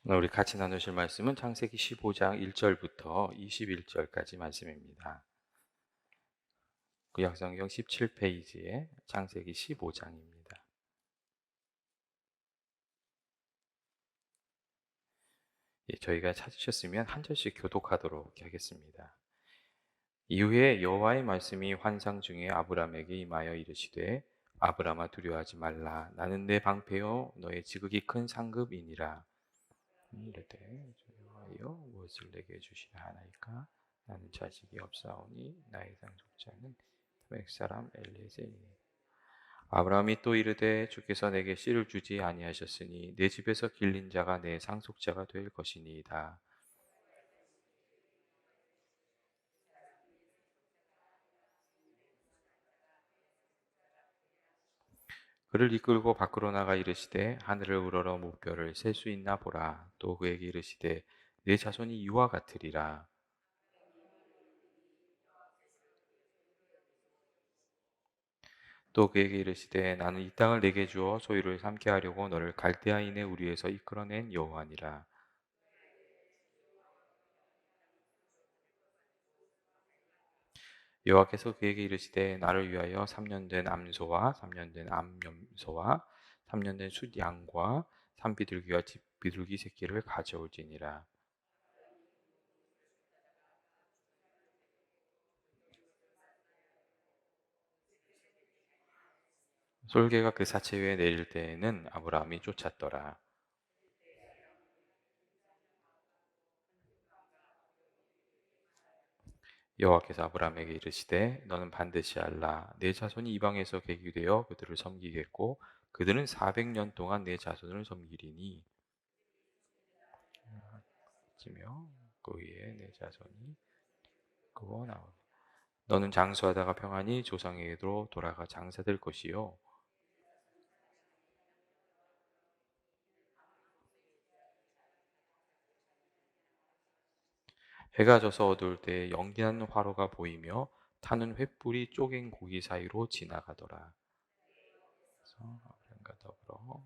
오늘 우리 같이 나누실 말씀은 창세기 15장 1절부터 21절까지 말씀입니다. 구약성경 17페이지에 창세기 15장입니다. 저희가 찾으셨으면 한 절씩 교독하도록 하겠습니다. 이후에 여호와의 말씀이 환상 중에 아브람에게 임하여 이르시되 아브람아 두려워하지 말라. 나는 내 방패요 너의 지극히 큰 상급이니라. 이르되 여호와여 무엇을 내게 주시라 하나이까. 나는 자식이 없사오니 나의 상속자는 엑 사람 엘리에셀이니. 아브라함이 또 이르되 주께서 내게 씨를 주지 아니하셨으니 내 집에서 길린 자가 내 상속자가 될 것이니이다. 그를 이끌고 밖으로 나가 이르시되 하늘을 우러러 무별을 셀 수 있나 보라. 또 그에게 이르시되 내 자손이 이와 같으리라. 또 그에게 이르시되 나는 이 땅을 내게 주어 소유를 삼게 하려고 너를 갈대아인의 우리에서 이끌어낸 여호와니라. 여호와께서 그에게 이르시되 나를 위하여 3년 된 암소와 3년 된 암염소와 3년 된 숫양과 산비둘기와 집비둘기 새끼를 가져올지니라. 솔개가 그 사체 위에 내릴 때에는 아브라함이 쫓았더라. 여호와께서 아브라함에게 이르시되 너는 반드시 알라. 내 자손이 이방에서 계기되어 그들을 섬기겠고 그들은 400년 동안 내 자손을 섬기리니 지며 그 위에 내 자손이 그거 나오니 너는 장수하다가 평안히 조상에게로 돌아가 장사될 것이요. 해가 져서 어두울 때 연기나는 화로가 보이며 타는 횃불이 쪼갠 고기 사이로 지나가더라. 그래서 아브라함과 더불어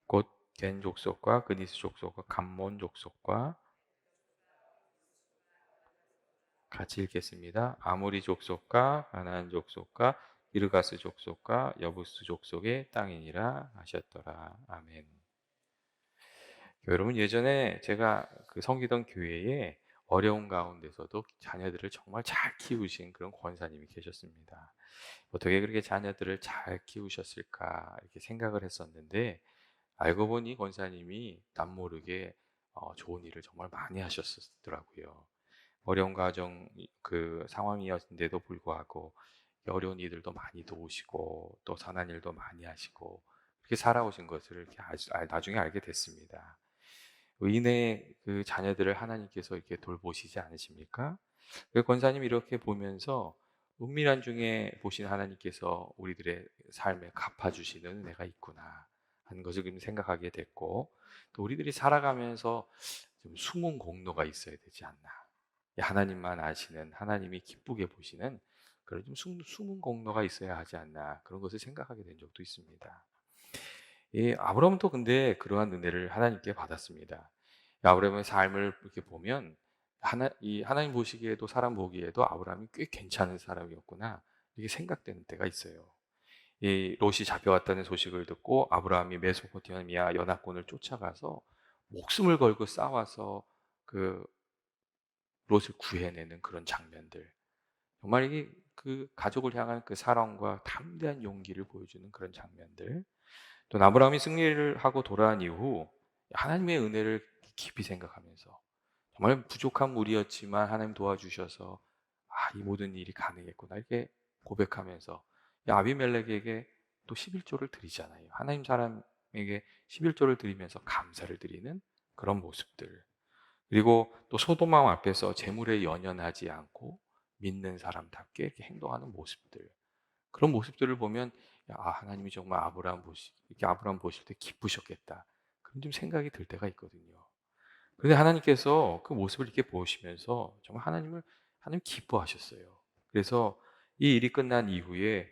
곧 겐 족속과 그니스 족속과 감몬 족속과 같이 읽겠습니다. 아모리 족속과 가나안 족속과 기르가스 족속과 여부스 족속의 땅이니라 하셨더라. 아멘. 여러분 예전에 제가 그 섬기던 교회에 어려운 가운데서도 자녀들을 정말 잘 키우신 그런 권사님이 계셨습니다. 어떻게 그렇게 자녀들을 잘 키우셨을까 이렇게 생각을 했었는데 알고 보니 권사님이 남모르게 좋은 일을 정말 많이 하셨더라고요. 어려운 가정 그 상황이었는데도 불구하고 어려운 이들도 많이 도우시고 또 선한 일도 많이 하시고 그렇게 살아오신 것을 이렇게 나중에 알게 됐습니다. 의인의 그 자녀들을 하나님께서 이렇게 돌보시지 않으십니까? 그 권사님 이렇게 보면서 은밀한 중에 보신 하나님께서 우리들의 삶에 갚아주시는 은혜가 있구나 하는 것을 좀 생각하게 됐고 또 우리들이 살아가면서 좀 숨은 공로가 있어야 되지 않나. 하나님만 아시는 하나님이 기쁘게 보시는 그런 좀 숨은 공로가 있어야 하지 않나 그런 것을 생각하게 된 적도 있습니다. 아브라함도 근데 그러한 은혜를 하나님께 받았습니다. 아브라함의 삶을 이렇게 보면 하나님 보시기에도 사람 보기에도 아브라함이 꽤 괜찮은 사람이었구나 이렇게 생각되는 때가 있어요. 이 롯이 잡혀왔다는 소식을 듣고 아브라함이 메소포타미아 연합군을 쫓아가서 목숨을 걸고 싸워서 그 롯을 구해내는 그런 장면들. 정말 이게 그 가족을 향한 그 사랑과 담대한 용기를 보여주는 그런 장면들. 또 아브라함이 승리를 하고 돌아온 이후 하나님의 은혜를 깊이 생각하면서 정말 부족한 무리였지만 하나님 도와주셔서 이 모든 일이 가능했구나 이렇게 고백하면서 아비멜렉에게 또 11조를 드리잖아요. 하나님 사람에게 11조를 드리면서 감사를 드리는 그런 모습들. 그리고 또 소도망 앞에서 재물에 연연하지 않고 믿는 사람답게 이렇게 행동하는 모습들. 그런 모습들을 보면 하나님이 정말 이렇게 아브라함 보실 때 기쁘셨겠다. 그런 좀 생각이 들 때가 있거든요. 그런데 하나님께서 그 모습을 이렇게 보시면서 정말 하나님 기뻐하셨어요. 그래서 이 일이 끝난 이후에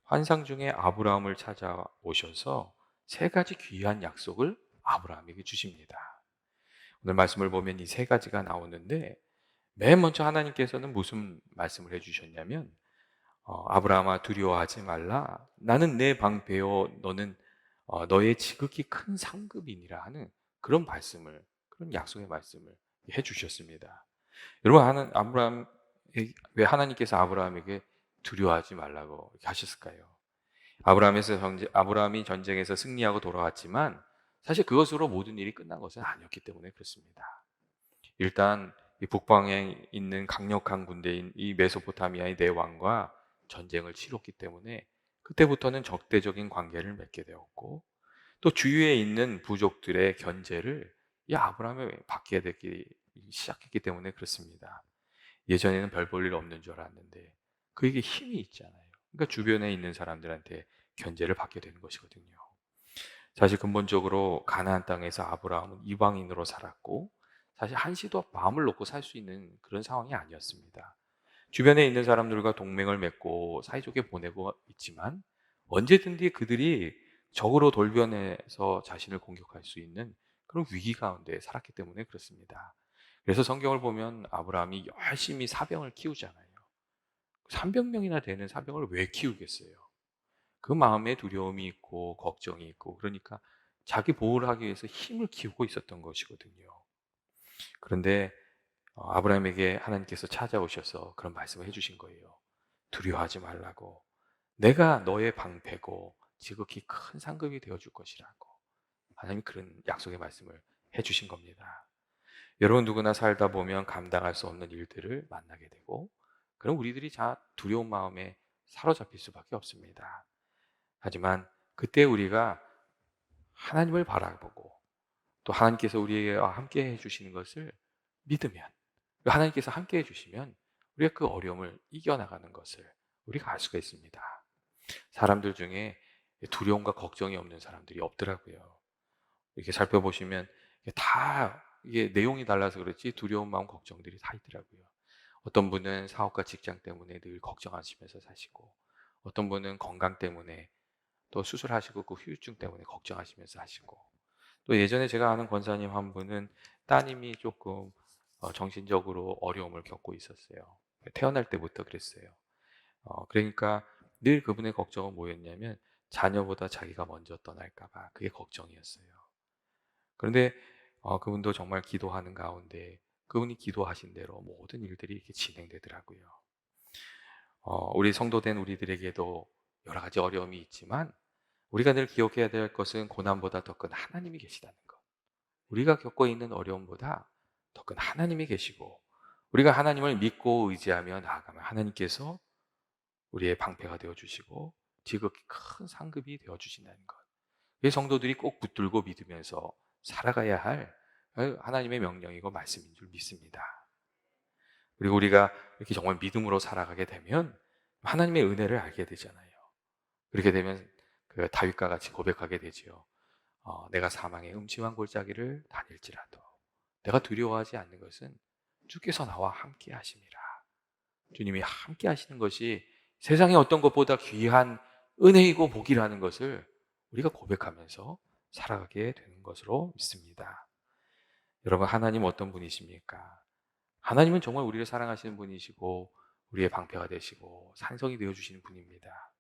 환상 중에 아브라함을 찾아오셔서 세 가지 귀한 약속을 아브라함에게 주십니다. 오늘 말씀을 보면 이 세 가지가 나오는데 맨 먼저 하나님께서는 무슨 말씀을 해주셨냐면 아브라함아 두려워하지 말라. 나는 내 방패요 너는 너의 지극히 큰 상급이니라 하는 그런 말씀을 그런 약속의 말씀을 해주셨습니다. 여러분 아브라함 왜 하나님께서 아브라함에게 두려워하지 말라고 이렇게 하셨을까요? 아브라함이 전쟁에서 승리하고 돌아왔지만 사실 그것으로 모든 일이 끝난 것은 아니었기 때문에 그렇습니다. 일단 이 북방에 있는 강력한 군대인 이 메소포타미아의 네 왕과 전쟁을 치렀기 때문에 그때부터는 적대적인 관계를 맺게 되었고 또 주위에 있는 부족들의 견제를 이 아브라함이 받게 되기 시작했기 때문에 그렇습니다. 예전에는 별 볼 일 없는 줄 알았는데 그에게 힘이 있잖아요. 그러니까 주변에 있는 사람들한테 견제를 받게 되는 것이거든요. 사실 근본적으로 가나안 땅에서 아브라함은 이방인으로 살았고 사실 한시도 마음을 놓고 살 수 있는 그런 상황이 아니었습니다. 주변에 있는 사람들과 동맹을 맺고 사이좋게 보내고 있지만 언제든지 그들이 적으로 돌변해서 자신을 공격할 수 있는 그런 위기 가운데 살았기 때문에 그렇습니다. 그래서 성경을 보면 아브라함이 열심히 사병을 키우잖아요. 300명이나 되는 사병을 왜 키우겠어요? 그 마음에 두려움이 있고 걱정이 있고 그러니까 자기 보호를 하기 위해서 힘을 키우고 있었던 것이거든요. 그런데 아브라함에게 하나님께서 찾아오셔서 그런 말씀을 해주신 거예요. 두려워하지 말라고. 내가 너의 방패고 지극히 큰 상급이 되어줄 것이라고. 하나님이 그런 약속의 말씀을 해주신 겁니다. 여러분 누구나 살다 보면 감당할 수 없는 일들을 만나게 되고 그럼 우리들이 두려운 마음에 사로잡힐 수밖에 없습니다. 하지만 그때 우리가 하나님을 바라보고 또 하나님께서 우리와 함께 해주시는 것을 믿으면 하나님께서 함께 해주시면 우리가 그 어려움을 이겨나가는 것을 우리가 알 수가 있습니다. 사람들 중에 두려움과 걱정이 없는 사람들이 없더라고요. 이렇게 살펴보시면 이게 내용이 달라서 그렇지 두려운 마음 걱정들이 다 있더라고요. 어떤 분은 사업과 직장 때문에 늘 걱정하시면서 사시고 어떤 분은 건강 때문에 또 수술하시고 그 후유증 때문에 걱정하시면서 하시고 또 예전에 제가 아는 권사님 한 분은 따님이 조금 정신적으로 어려움을 겪고 있었어요. 태어날 때부터 그랬어요. 그러니까 늘 그분의 걱정은 뭐였냐면 자녀보다 자기가 먼저 떠날까 봐 그게 걱정이었어요. 그런데 그분도 정말 기도하는 가운데 그분이 기도하신 대로 모든 일들이 이렇게 진행되더라고요. 우리 성도된 우리들에게도 여러 가지 어려움이 있지만 우리가 늘 기억해야 될 것은 고난보다 더 큰 하나님이 계시다는 것. 우리가 겪고 있는 어려움보다 더 큰 하나님이 계시고 우리가 하나님을 믿고 의지하며 나아가면 하나님께서 우리의 방패가 되어 주시고 지극히 큰 상급이 되어 주신다는 것. 이 성도들이 꼭 붙들고 믿으면서 살아가야 할 하나님의 명령이고 말씀인 줄 믿습니다. 그리고 우리가 이렇게 정말 믿음으로 살아가게 되면 하나님의 은혜를 알게 되잖아요. 그렇게 되면 그 다윗과 같이 고백하게 되지요. 내가 사망의 음침한 골짜기를 다닐지라도 내가 두려워하지 않는 것은 주께서 나와 함께 하심이라. 주님이 함께 하시는 것이 세상의 어떤 것보다 귀한 은혜이고 복이라는 것을 우리가 고백하면서 살아가게 되는 것으로 믿습니다. 여러분 하나님 어떤 분이십니까? 하나님은 정말 우리를 사랑하시는 분이시고 우리의 방패가 되시고 산성이 되어주시는 분입니다.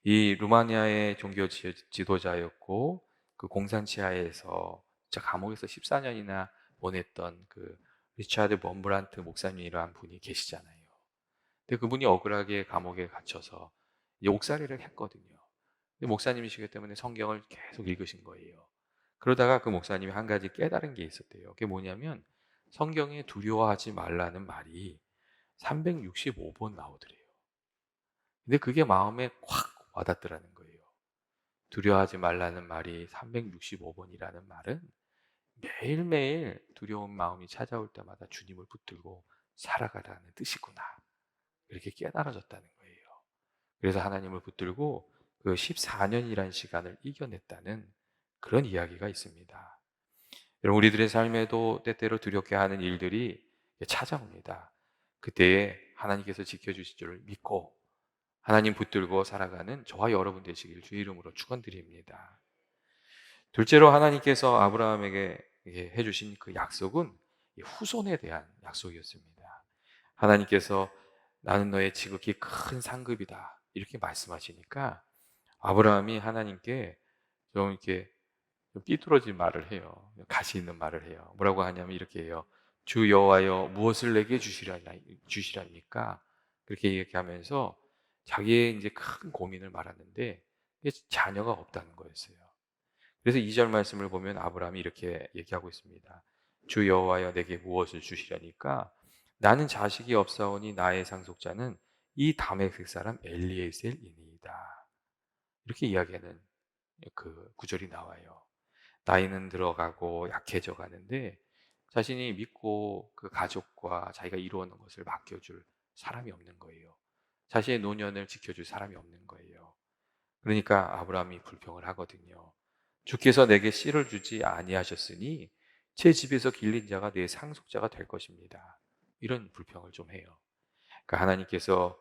이 루마니아의 종교 지도자였고 그 공산 치하에서 감옥에서 14년이나 보냈던 그 리차드 범브란트 목사님이라는 분이 계시잖아요. 근데 그분이 억울하게 감옥에 갇혀서 이제 옥살이를 했거든요. 근데 목사님이시기 때문에 성경을 계속 읽으신 거예요. 그러다가 그 목사님이 한 가지 깨달은 게 있었대요. 그게 뭐냐면 성경에 두려워하지 말라는 말이 365번 나오더래요. 근데 그게 마음에 확 와닿더라는 거예요. 두려워하지 말라는 말이 365번이라는 말은 매일매일 두려운 마음이 찾아올 때마다 주님을 붙들고 살아가라는 뜻이구나. 이렇게 깨달아졌다는 거예요. 그래서 하나님을 붙들고 그 14년이라는 시간을 이겨냈다는 그런 이야기가 있습니다. 여러분 우리들의 삶에도 때때로 두렵게 하는 일들이 찾아옵니다. 그때에 하나님께서 지켜주실 줄을 믿고 하나님 붙들고 살아가는 저와 여러분 되시길 주의 이름으로 축원드립니다. 둘째로 하나님께서 아브라함에게 해주신 그 약속은 후손에 대한 약속이었습니다. 하나님께서 나는 너의 지극히 큰 상급이다 이렇게 말씀하시니까 아브라함이 하나님께 좀 이렇게 좀 삐뚤어진 말을 해요. 가시 있는 말을 해요. 뭐라고 하냐면 이렇게 해요. 주 여호와여 무엇을 내게 주시랍니까? 그렇게 얘기하면서 자기의 이제 큰 고민을 말하는데 이게 자녀가 없다는 거였어요. 그래서 2절 말씀을 보면 아브라함이 이렇게 얘기하고 있습니다. 주 여호와여 내게 무엇을 주시려니까 나는 자식이 없사오니 나의 상속자는 이 다메섹 사람 엘리에셀이니이다. 이렇게 이야기하는 그 구절이 나와요. 나이는 들어가고 약해져 가는데 자신이 믿고 그 가족과 자기가 이루어놓은 것을 맡겨줄 사람이 없는 거예요. 자신의 노년을 지켜줄 사람이 없는 거예요. 그러니까 아브라함이 불평을 하거든요. 주께서 내게 씨를 주지 아니하셨으니 제 집에서 길린 자가 내 상속자가 될 것입니다. 이런 불평을 좀 해요. 그러니까 하나님께서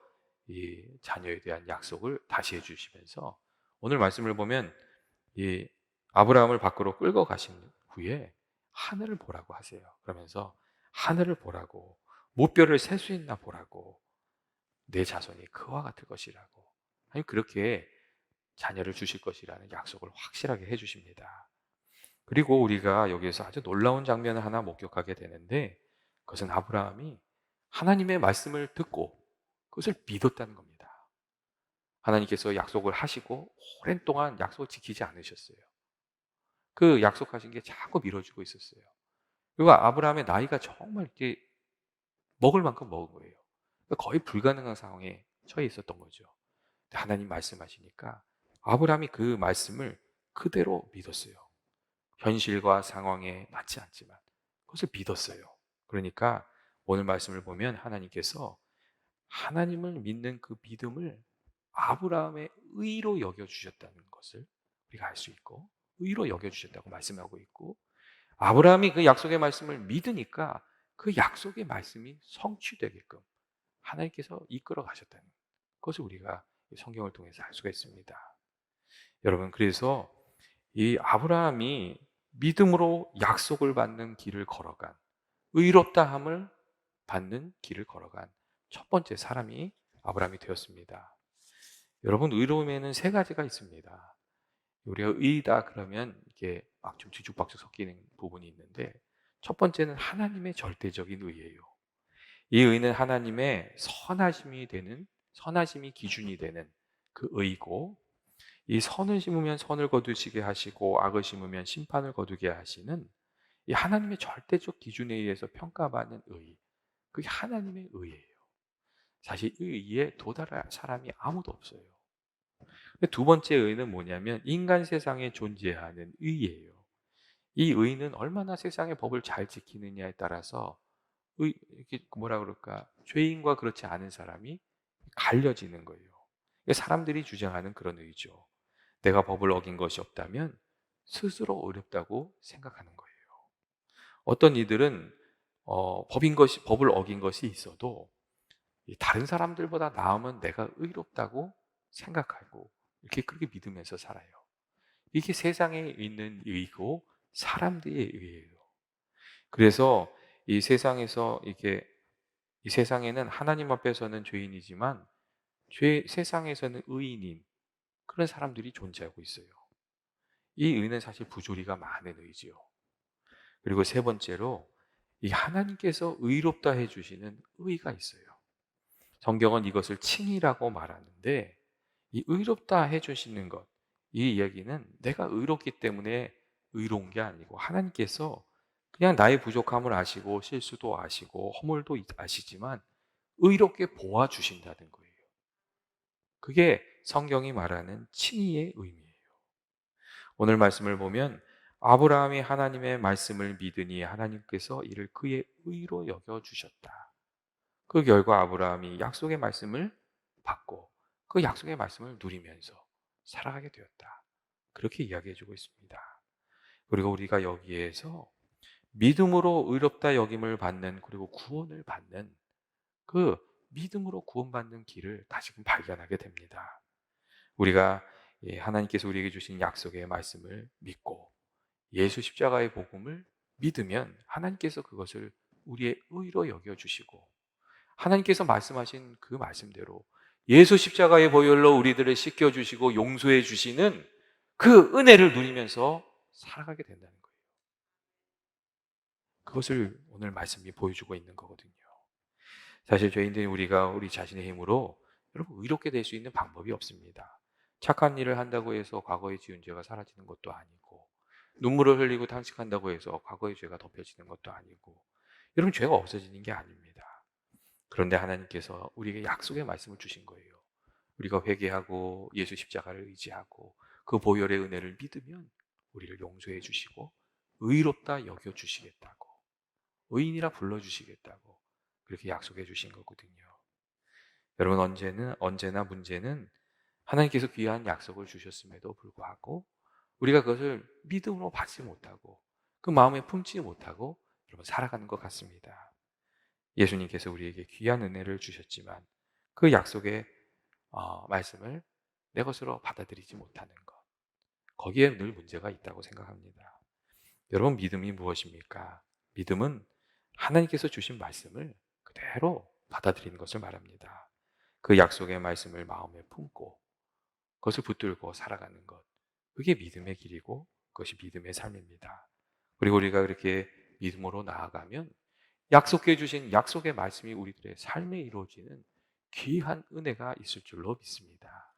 이 자녀에 대한 약속을 다시 해주시면서 오늘 말씀을 보면 이 아브라함을 밖으로 끌고 가신 후에 하늘을 보라고 하세요. 그러면서 하늘을 보라고 무뼈를 셀 수 있나 보라고 내 자손이 그와 같을 것이라고 아니 그렇게 자녀를 주실 것이라는 약속을 확실하게 해주십니다. 그리고 우리가 여기에서 아주 놀라운 장면을 하나 목격하게 되는데 그것은 아브라함이 하나님의 말씀을 듣고 그것을 믿었다는 겁니다. 하나님께서 약속을 하시고 오랜 동안 약속을 지키지 않으셨어요. 그 약속하신 게 자꾸 미뤄지고 있었어요. 그리고 아브라함의 나이가 정말 이렇게 먹을 만큼 먹은 거예요. 그러니까 거의 불가능한 상황에 처해 있었던 거죠. 하나님 말씀하시니까 아브라함이 그 말씀을 그대로 믿었어요. 현실과 상황에 맞지 않지만 그것을 믿었어요. 그러니까 오늘 말씀을 보면 하나님께서 하나님을 믿는 그 믿음을 아브라함의 의로 여겨주셨다는 것을 우리가 알 수 있고 의로 여겨주셨다고 말씀하고 있고 아브라함이 그 약속의 말씀을 믿으니까 그 약속의 말씀이 성취되게끔 하나님께서 이끌어 가셨다는 것을 우리가 성경을 통해서 알 수가 있습니다. 여러분 그래서 이 아브라함이 믿음으로 약속을 받는 길을 걸어간 의롭다함을 받는 길을 걸어간 첫 번째 사람이 아브라함이 되었습니다. 여러분 의로움에는 세 가지가 있습니다. 우리가 의다 그러면 이게 막 좀 뒤죽박죽 섞이는 부분이 있는데 첫 번째는 하나님의 절대적인 의예요. 이 의는 하나님의 선하심이 기준이 되는 그 의고 이 선을 심으면 선을 거두시게 하시고 악을 심으면 심판을 거두게 하시는 이 하나님의 절대적 기준에 의해서 평가받는 의. 그게 하나님의 의예요. 사실 이 의에 도달할 사람이 아무도 없어요. 두 번째 의는 뭐냐면 인간 세상에 존재하는 의예요. 이 의는 얼마나 세상의 법을 잘 지키느냐에 따라서 이렇게 뭐라 그럴까 죄인과 그렇지 않은 사람이 갈려지는 거예요. 사람들이 주장하는 그런 의죠. 내가 법을 어긴 것이 없다면 스스로 어렵다고 생각하는 거예요. 어떤 이들은 법을 어긴 것이 있어도 다른 사람들보다 나으면 내가 의롭다고 생각하고 이렇게 그렇게 믿으면서 살아요. 이게 세상에 있는 의고 사람들의 의예요. 그래서 이 세상에서 이 세상에는 하나님 앞에서는 죄인이지만 세상에서는 의인인 그런 사람들이 존재하고 있어요. 이 의는 사실 부조리가 많은 의지요. 그리고 세 번째로 이 하나님께서 의롭다 해주시는 의가 있어요. 성경은 이것을 칭의라고 말하는데 이 의롭다 해주시는 것, 이 이야기는 내가 의롭기 때문에 의로운 게 아니고 하나님께서 그냥 나의 부족함을 아시고 실수도 아시고 허물도 아시지만 의롭게 보아주신다는 거예요. 그게 성경이 말하는 칭의의 의미예요. 오늘 말씀을 보면 아브라함이 하나님의 말씀을 믿으니 하나님께서 이를 그의 의로 여겨주셨다. 그 결과 아브라함이 약속의 말씀을 받고 그 약속의 말씀을 누리면서 살아가게 되었다. 그렇게 이야기해주고 있습니다. 그리고 우리가 여기에서 믿음으로 의롭다 여김을 받는 그리고 구원을 받는 그 믿음으로 구원받는 길을 다시금 발견하게 됩니다. 우리가 하나님께서 우리에게 주신 약속의 말씀을 믿고 예수 십자가의 복음을 믿으면 하나님께서 그것을 우리의 의로 여겨주시고, 하나님께서 말씀하신 그 말씀대로 예수 십자가의 보혈로 우리들을 씻겨주시고 용서해 주시는 그 은혜를 누리면서 살아가게 된다는 거예요. 그것을 오늘 말씀이 보여주고 있는 거거든요. 사실 저희들이 우리가 우리 자신의 힘으로 여러분 의롭게 될 수 있는 방법이 없습니다. 착한 일을 한다고 해서 과거의 지은 죄가 사라지는 것도 아니고, 눈물을 흘리고 탄식한다고 해서 과거의 죄가 덮여지는 것도 아니고, 여러분 죄가 없어지는 게 아닙니다. 그런데 하나님께서 우리에게 약속의 말씀을 주신 거예요. 우리가 회개하고 예수 십자가를 의지하고 그 보혈의 은혜를 믿으면 우리를 용서해 주시고 의롭다 여겨 주시겠다고, 의인이라 불러 주시겠다고 그렇게 약속해 주신 거거든요. 여러분, 언제나 문제는 하나님께서 귀한 약속을 주셨음에도 불구하고 우리가 그것을 믿음으로 받지 못하고 그 마음에 품지 못하고 여러분 살아가는 것 같습니다. 예수님께서 우리에게 귀한 은혜를 주셨지만 그 약속의 말씀을 내 것으로 받아들이지 못하는 것, 거기에 늘 문제가 있다고 생각합니다. 여러분, 믿음이 무엇입니까? 믿음은 하나님께서 주신 말씀을 그대로 받아들이는 것을 말합니다. 그 약속의 말씀을 마음에 품고 그것을 붙들고 살아가는 것, 그게 믿음의 길이고 그것이 믿음의 삶입니다. 그리고 우리가 그렇게 믿음으로 나아가면 약속해 주신 약속의 말씀이 우리들의 삶에 이루어지는 귀한 은혜가 있을 줄로 믿습니다.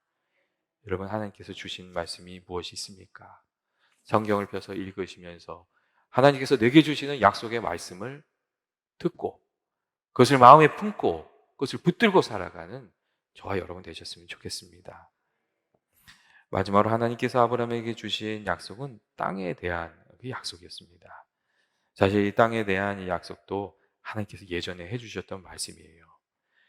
여러분, 하나님께서 주신 말씀이 무엇이 있습니까? 성경을 펴서 읽으시면서 하나님께서 내게 주시는 약속의 말씀을 듣고 그것을 마음에 품고 그것을 붙들고 살아가는 저와 여러분 되셨으면 좋겠습니다. 마지막으로 하나님께서 아브라함에게 주신 약속은 땅에 대한 그 약속이었습니다. 사실 이 땅에 대한 이 약속도 하나님께서 예전에 해주셨던 말씀이에요.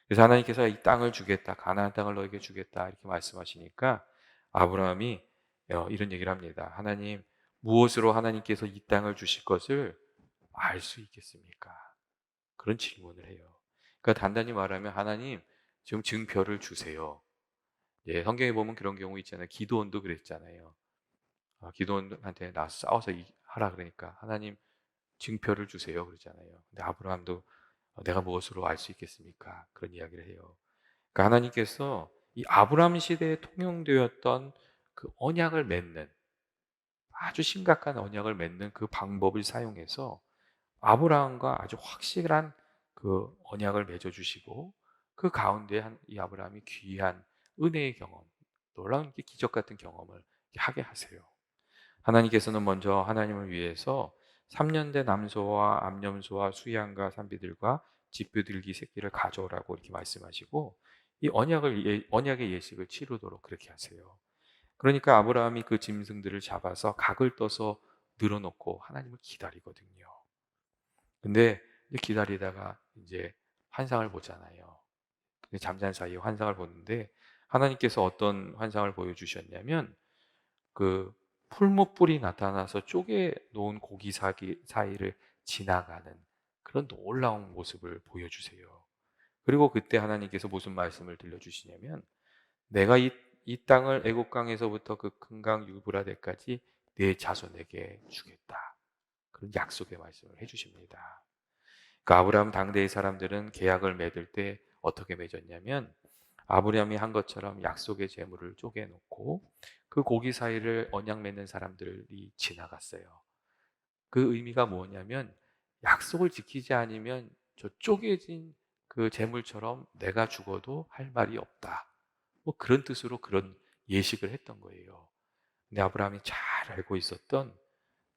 그래서 하나님께서 이 땅을 주겠다, 가나안 땅을 너에게 주겠다 이렇게 말씀하시니까 아브라함이 이런 얘기를 합니다. 하나님, 무엇으로 하나님께서 이 땅을 주실 것을 알 수 있겠습니까? 그런 질문을 해요. 그러니까 단단히 말하면 하나님, 지금 증표를 주세요. 예, 성경에 보면 그런 경우 있잖아요. 기드온도 그랬잖아요. 기드온한테 나 싸워서 하라 그러니까 하나님 증표를 주세요 그러잖아요. 근데 아브라함도 내가 무엇으로 알 수 있겠습니까? 그런 이야기를 해요. 그러니까 하나님께서 이 아브라함 시대에 통용되었던 그 언약을 맺는, 아주 심각한 언약을 맺는 그 방법을 사용해서 아브라함과 아주 확실한 그 언약을 맺어 주시고 그 가운데 이 아브라함이 귀한 은혜의 경험, 놀라운 기적 같은 경험을 하게 하세요. 하나님께서는 먼저 하나님을 위해서 3년 된 암소와 암염소와 수양과 산비들과 집비둘기 새끼를 가져오라고 이렇게 말씀하시고 이 언약의 예식을 치르도록 그렇게 하세요. 그러니까 아브라함이 그 짐승들을 잡아서 각을 떠서 늘어놓고 하나님을 기다리거든요. 근데 이제 기다리다가 이제 환상을 보잖아요. 근데 잠자는 사이에 환상을 보는데 하나님께서 어떤 환상을 보여주셨냐면 그 풀무불이 나타나서 쪼개 놓은 고기 사이를 지나가는 그런 놀라운 모습을 보여주세요. 그리고 그때 하나님께서 무슨 말씀을 들려주시냐면 내가 이 땅을 애굽 강에서부터 그 큰 강 유브라데까지 내 자손에게 주겠다. 그런 약속의 말씀을 해주십니다. 그 아브라함 당대의 사람들은 계약을 맺을 때 어떻게 맺었냐면 아브라함이 한 것처럼 약속의 제물을 쪼개놓고 그 고기 사이를 언약 맺는 사람들이 지나갔어요. 그 의미가 뭐냐면 약속을 지키지 않으면 저 쪼개진 그 제물처럼 내가 죽어도 할 말이 없다. 뭐 그런 뜻으로 그런 예식을 했던 거예요. 근데 아브라함이 잘 알고 있었던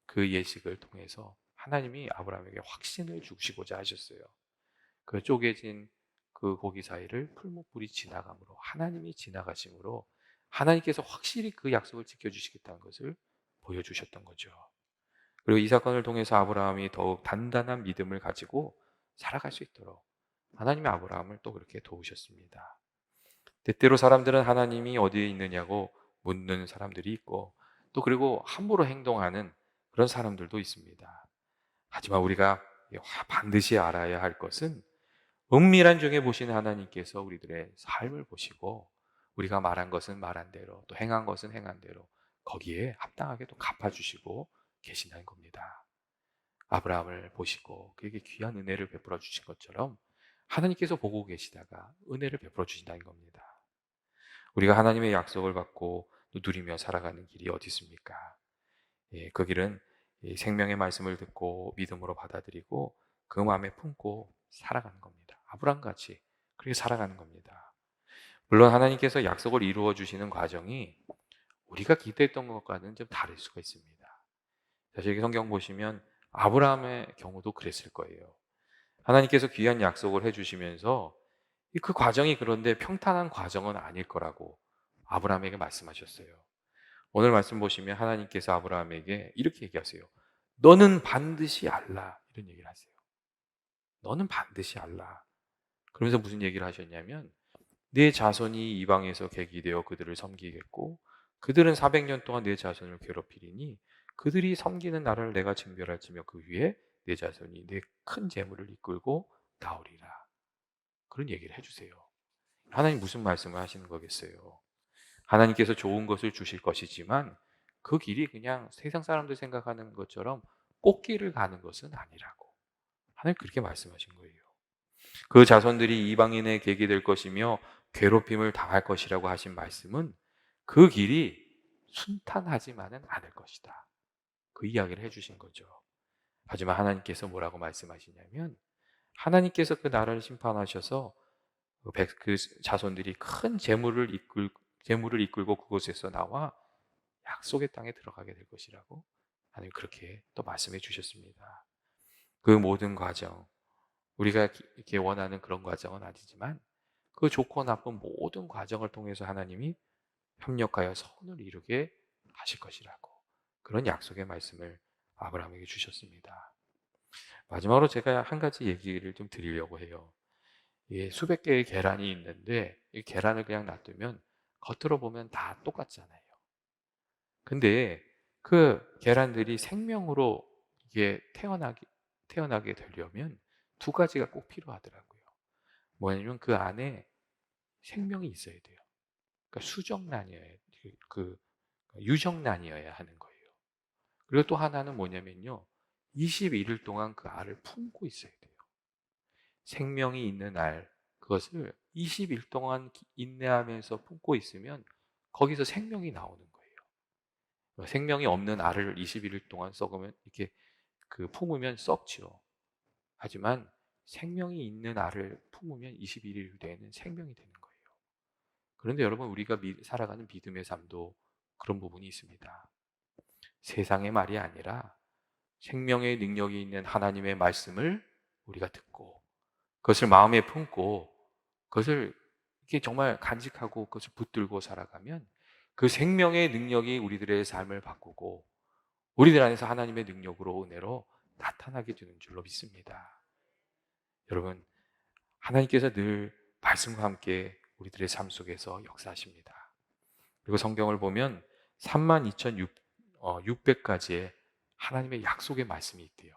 그 예식을 통해서 하나님이 아브라함에게 확신을 주시고자 하셨어요. 그 쪼개진 그 고기 사이를 풀무불이 지나감으로, 하나님이 지나가심으로 하나님께서 확실히 그 약속을 지켜주시겠다는 것을 보여주셨던 거죠. 그리고 이 사건을 통해서 아브라함이 더욱 단단한 믿음을 가지고 살아갈 수 있도록 하나님이 아브라함을 또 그렇게 도우셨습니다. 때때로 사람들은 하나님이 어디에 있느냐고 묻는 사람들이 있고 또 그리고 함부로 행동하는 그런 사람들도 있습니다. 하지만 우리가 반드시 알아야 할 것은 은밀한 중에 보시는 하나님께서 우리들의 삶을 보시고 우리가 말한 것은 말한 대로 또 행한 것은 행한 대로 거기에 합당하게 또 갚아주시고 계신다는 겁니다. 아브라함을 보시고 그에게 귀한 은혜를 베풀어 주신 것처럼 하나님께서 보고 계시다가 은혜를 베풀어 주신다는 겁니다. 우리가 하나님의 약속을 받고 또 누리며 살아가는 길이 어디 있습니까? 예, 그 길은 이 생명의 말씀을 듣고 믿음으로 받아들이고 그 마음에 품고 살아가는 겁니다. 아브라함 같이 그렇게 살아가는 겁니다. 물론 하나님께서 약속을 이루어 주시는 과정이 우리가 기대했던 것과는 좀 다를 수가 있습니다. 사실 성경 보시면 아브라함의 경우도 그랬을 거예요. 하나님께서 귀한 약속을 해주시면서 그 과정이 그런데 평탄한 과정은 아닐 거라고 아브라함에게 말씀하셨어요. 오늘 말씀 보시면 하나님께서 아브라함에게 이렇게 얘기하세요. 너는 반드시 알라. 이런 얘기를 하세요. 너는 반드시 알라. 그러면서 무슨 얘기를 하셨냐면 네 자손이 이방에서 객이되어 그들을 섬기겠고 그들은 400년 동안 내 자손을 괴롭히리니 그들이 섬기는 나라를 내가 징별할지며 그 위에 내 자손이 내 큰 재물을 이끌고 나오리라. 그런 얘기를 해주세요. 하나님 무슨 말씀을 하시는 거겠어요? 하나님께서 좋은 것을 주실 것이지만 그 길이 그냥 세상 사람들 생각하는 것처럼 꽃길을 가는 것은 아니라고 하나님 그렇게 말씀하신 거예요. 그 자손들이 이방인의 객이 될 것이며 괴롭힘을 당할 것이라고 하신 말씀은 그 길이 순탄하지만은 않을 것이다. 그 이야기를 해주신 거죠. 하지만 하나님께서 뭐라고 말씀하시냐면 하나님께서 그 나라를 심판하셔서 그 자손들이 큰 재물을 이끌고 그곳에서 나와 약속의 땅에 들어가게 될 것이라고 하나님 그렇게 또 말씀해 주셨습니다. 그 모든 과정, 우리가 이렇게 원하는 그런 과정은 아니지만 그 좋고 나쁜 모든 과정을 통해서 하나님이 협력하여 선을 이루게 하실 것이라고 그런 약속의 말씀을 아브라함에게 주셨습니다. 마지막으로 제가 한 가지 얘기를 좀 드리려고 해요. 예, 수백 개의 계란이 있는데 이 계란을 그냥 놔두면 겉으로 보면 다 똑같잖아요. 근데 그 계란들이 생명으로 이게 태어나게 되려면 두 가지가 꼭 필요하더라고요. 뭐냐면 그 안에 생명이 있어야 돼요. 그러니까 수정란이어야, 그 유정란이어야 하는 거예요. 그리고 또 하나는 뭐냐면요. 21일 동안 그 알을 품고 있어야 돼요. 생명이 있는 알, 그것을 20일 동안 인내하면서 품고 있으면 거기서 생명이 나오는 거예요. 생명이 없는 알을 21일 동안 썩으면 이렇게 품으면 썩죠. 하지만 생명이 있는 알을 품으면 21일 뒤에는 생명이 되는 거예요. 그런데 여러분 우리가 살아가는 믿음의 삶도 그런 부분이 있습니다. 세상의 말이 아니라 생명의 능력이 있는 하나님의 말씀을 우리가 듣고 그것을 마음에 품고 그것을 이렇게 정말 간직하고 그것을 붙들고 살아가면 그 생명의 능력이 우리들의 삶을 바꾸고 우리들 안에서 하나님의 능력으로 은혜로 나타나게 되는 줄로 믿습니다. 여러분 하나님께서 늘 말씀과 함께 우리들의 삶 속에서 역사하십니다. 그리고 성경을 보면 32,600가지의 하나님의 약속의 말씀이 있대요.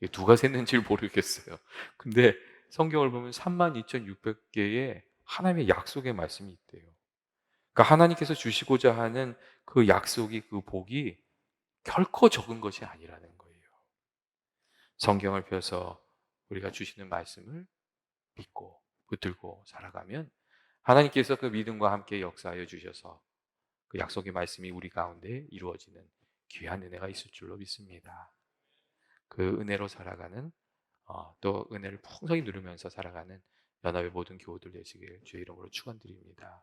이게 누가 셌는지 모르겠어요. 근데 성경을 보면 32,600개의 하나님의 약속의 말씀이 있대요. 그러니까 하나님께서 주시고자 하는 그 약속이 그 복이 결코 적은 것이 아니라는 거예요. 성경을 펴서 우리가 주시는 말씀을 믿고 붙들고 살아가면 하나님께서 그 믿음과 함께 역사하여 주셔서 그 약속의 말씀이 우리 가운데 이루어지는 귀한 은혜가 있을 줄로 믿습니다. 그 은혜로 살아가는 또 은혜를 풍성히 누리면서 살아가는 연합의 모든 교우들 되시길 주의 이름으로 축원드립니다.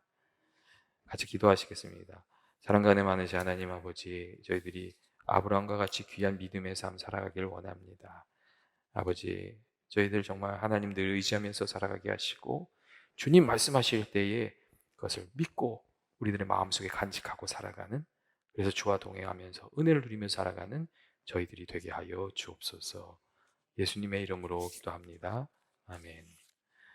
같이 기도하시겠습니다. 사랑과 은혜 많으신 하나님 아버지, 저희들이 아브라함과 같이 귀한 믿음의 삶 살아가길 원합니다. 아버지, 저희들 정말 하나님들 의지하면서 살아가게 하시고 주님 말씀하실 때에 그것을 믿고 우리들의 마음속에 간직하고 살아가는, 그래서 주와 동행하면서 은혜를 누리며 살아가는 저희들이 되게 하여 주옵소서. 예수님의 이름으로 기도합니다. 아멘.